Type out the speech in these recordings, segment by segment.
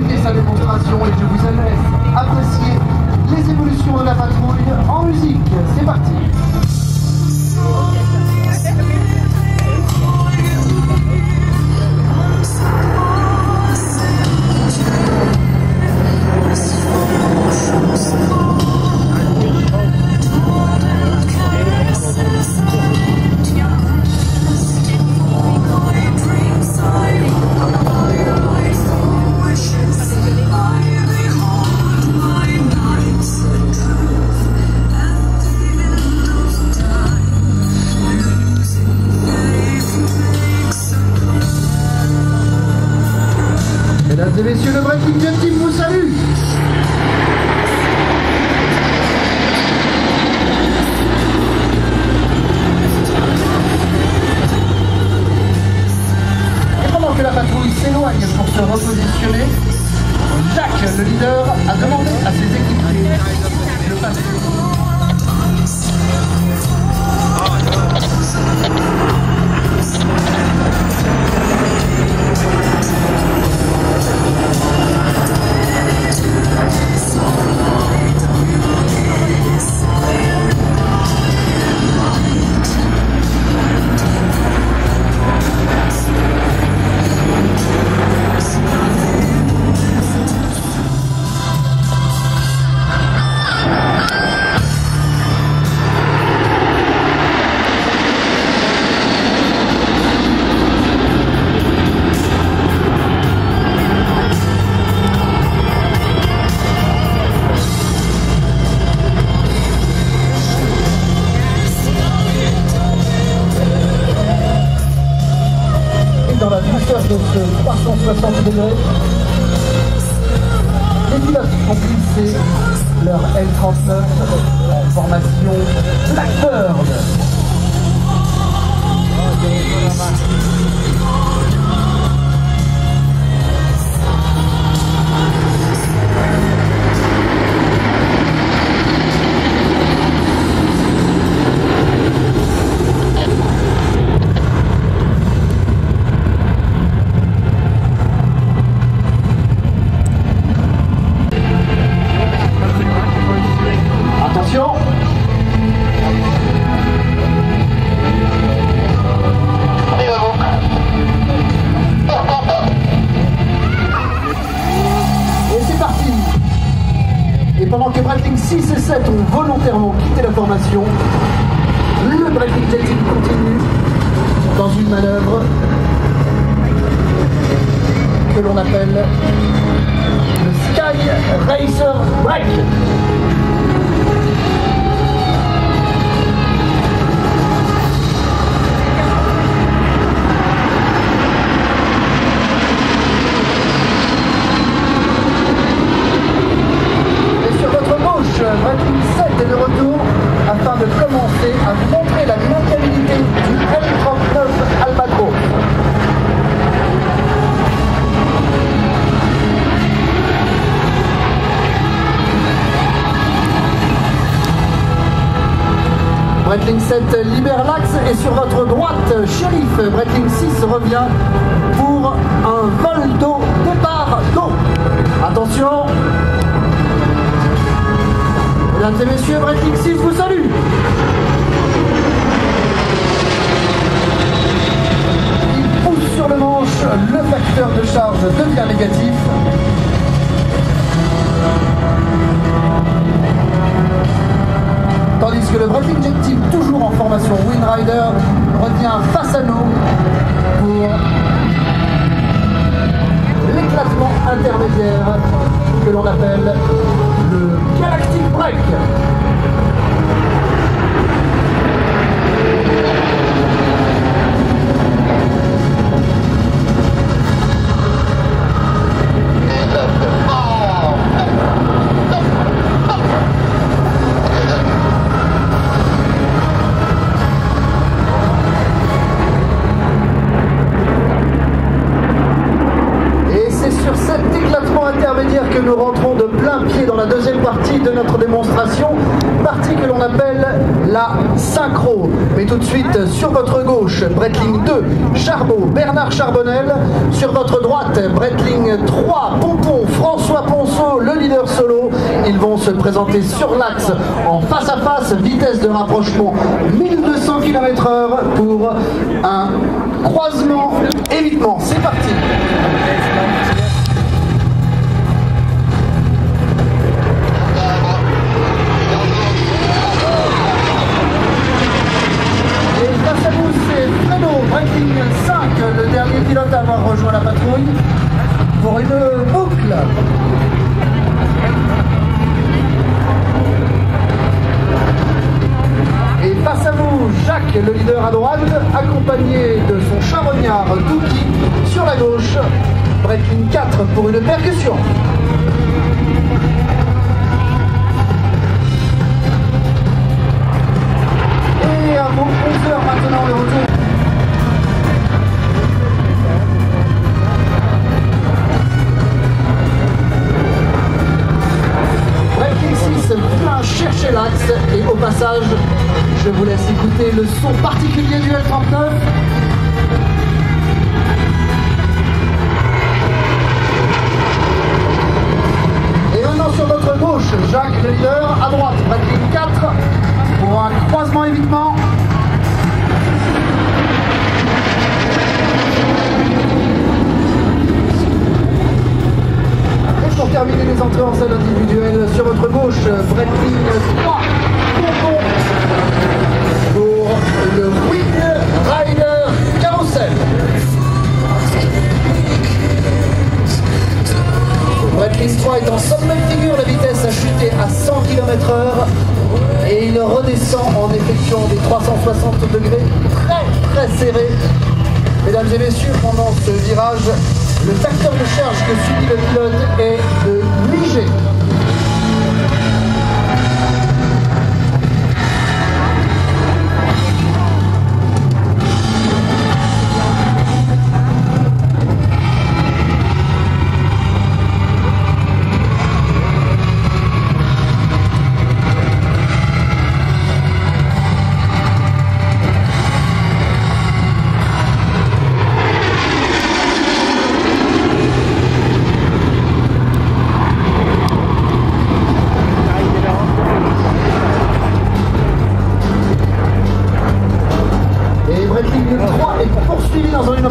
terminé sa démonstration et je vous laisse apprécier les évolutions de la patrouille en musique. C'est parti. Mesdames et messieurs, le Breaking Jet Team vous salue. Et pendant que la patrouille s'éloigne pour se repositionner, Jacques, le leader, a demandé à ses équipiers de passer. Dans la douceur de ce 360 degrés, les pilotes ont glissé leur L39 en formation Blackbird. Attention. Et c'est parti. Et pendant que Breitling 6 et 7 ont volontairement quitté la formation, le Breitling Jet Team continue dans une manœuvre que l'on appelle le Sky Racer Break. Breitling 7 est de retour afin de commencer à vous montrer la maniabilité du L39 Albatros. Breitling 7 libère l'axe et sur votre droite, Shérif, Breitling 6 revient pour un vol d'eau, départ d'eau. Attention. Mesdames et messieurs, Breitling 6 vous salue. Il pousse sur le manche, le facteur de charge devient négatif. Tandis que le Breitling Jet Team, toujours en formation Windrider, revient face à nous pour l'éclatement intermédiaire que l'on appelle le Galactic Break. Intermédiaire que nous rentrons de plein pied dans la deuxième partie de notre démonstration, partie que l'on appelle la synchro. Mais tout de suite, sur votre gauche, Breitling 2, Charbot, Bernard Charbonnel. Sur votre droite, Breitling 3, Pompon, François. présenté sur l'axe en face à face, vitesse de rapprochement 1200 km/h pour un croisement évitement. C'est parti. Et face à vous, c'est Fredo, Breaking 5, le dernier pilote à avoir rejoint la patrouille pour une boucle. Et face à vous, Jacques, le leader à droite, accompagné de son charognard Douki sur la gauche. Breaking 4 pour une percussion. Et à vos 11h maintenant le retour. Vient chercher l'axe et au passage je vous laisse écouter le son particulier du L39. Et maintenant sur votre gauche, Jacques le leader, à droite Breaking 4 pour un croisement évitement. Pour terminer les entrées en salle individuelle, sur votre gauche, Breaking 3, Tonton pour le Wing Rider Carousel. Breaking 3 est en sommet de figure, la vitesse a chuté à 100 km/h et il redescend en effectuant des 360 degrés très serrés. Mesdames et messieurs, pendant ce virage, le facteur de charge que subit le pilote est de 8 G.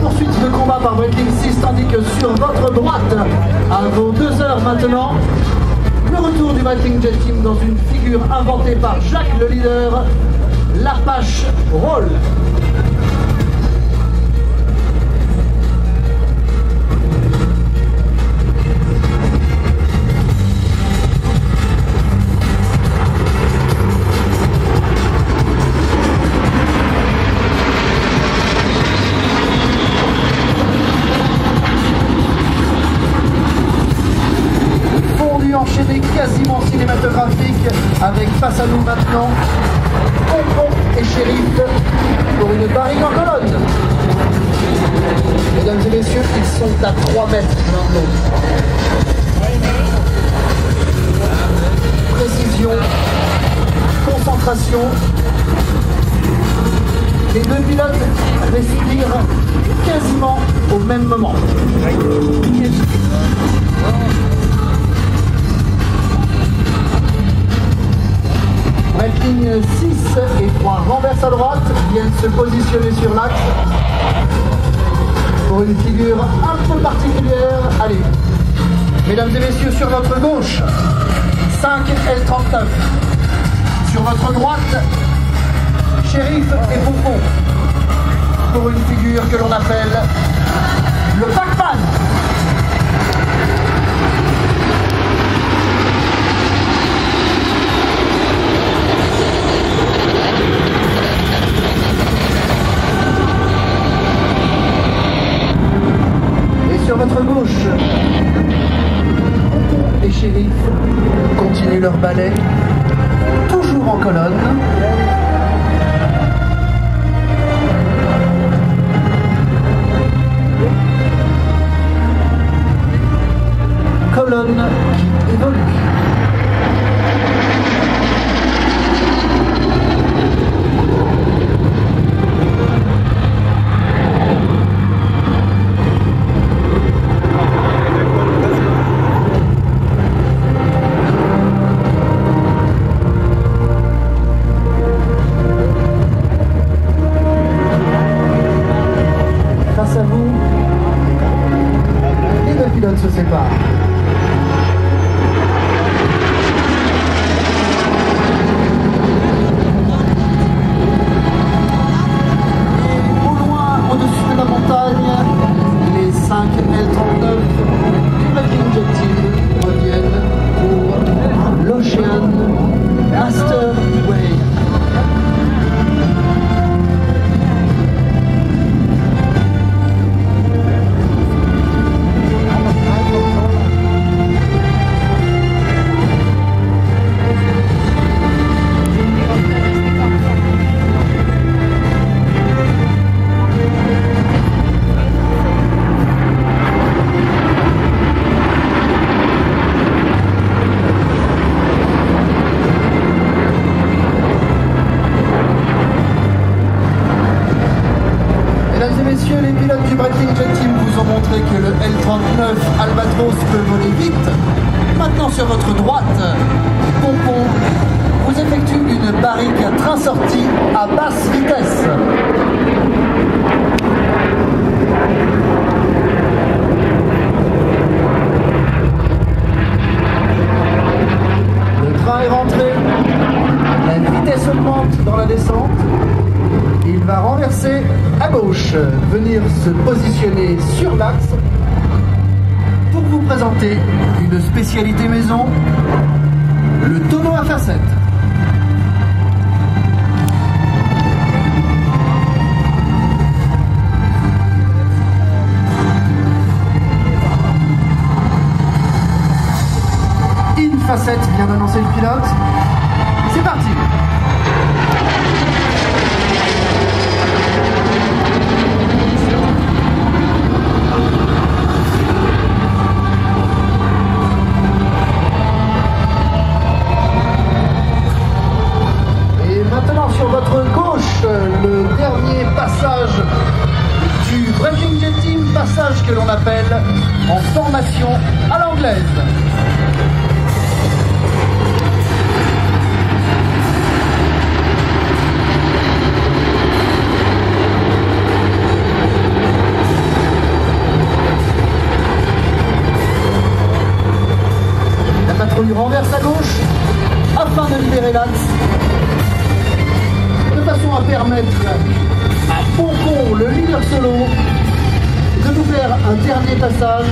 Poursuite de combat par Breaking 6, tandis que sur votre droite, à vos 2h maintenant, le retour du Breaking Jet Team dans une figure inventée par Jacques le leader, l'Arpache Roll. Enchaîné quasiment cinématographique avec face à nous maintenant Tonton et Shérif pour une barrique en colonne. Mesdames et messieurs, ils sont à 3 mètres l'un de l'autre. Précision, concentration. Les deux pilotes respirent quasiment au même moment. Breaking 6 et 3 renverse à droite viennent se positionner sur l'axe pour une figure un peu particulière. Allez, mesdames et messieurs, sur votre gauche, 5 L39. Sur votre droite, Shérif et Pompon pour une figure que l'on appelle le Pac-Man. Sur votre gauche, et Shérif continuent leur balai, toujours en colonne. Colonne qui évolue. Attention sur votre droite, Pompon vous effectue une barrique train sortie à basse vitesse. Le train est rentré, la vitesse augmente dans la descente. Il va renverser à gauche, venir se positionner sur l'axe pour vous présenter une spécialité maison, le tonneau à facettes. Une facette vient d'annoncer le pilote. C'est parti! Sur votre gauche, le dernier passage du Breaking Jet Team, passage que l'on appelle en formation à l'anglaise. La patrouille renverse à gauche afin de libérer l'axe, de façon à permettre à Pompon, le leader solo, de nous faire un dernier passage.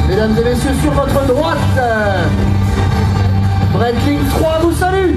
Mesdames et messieurs, sur votre droite, Breitling 3 vous salue.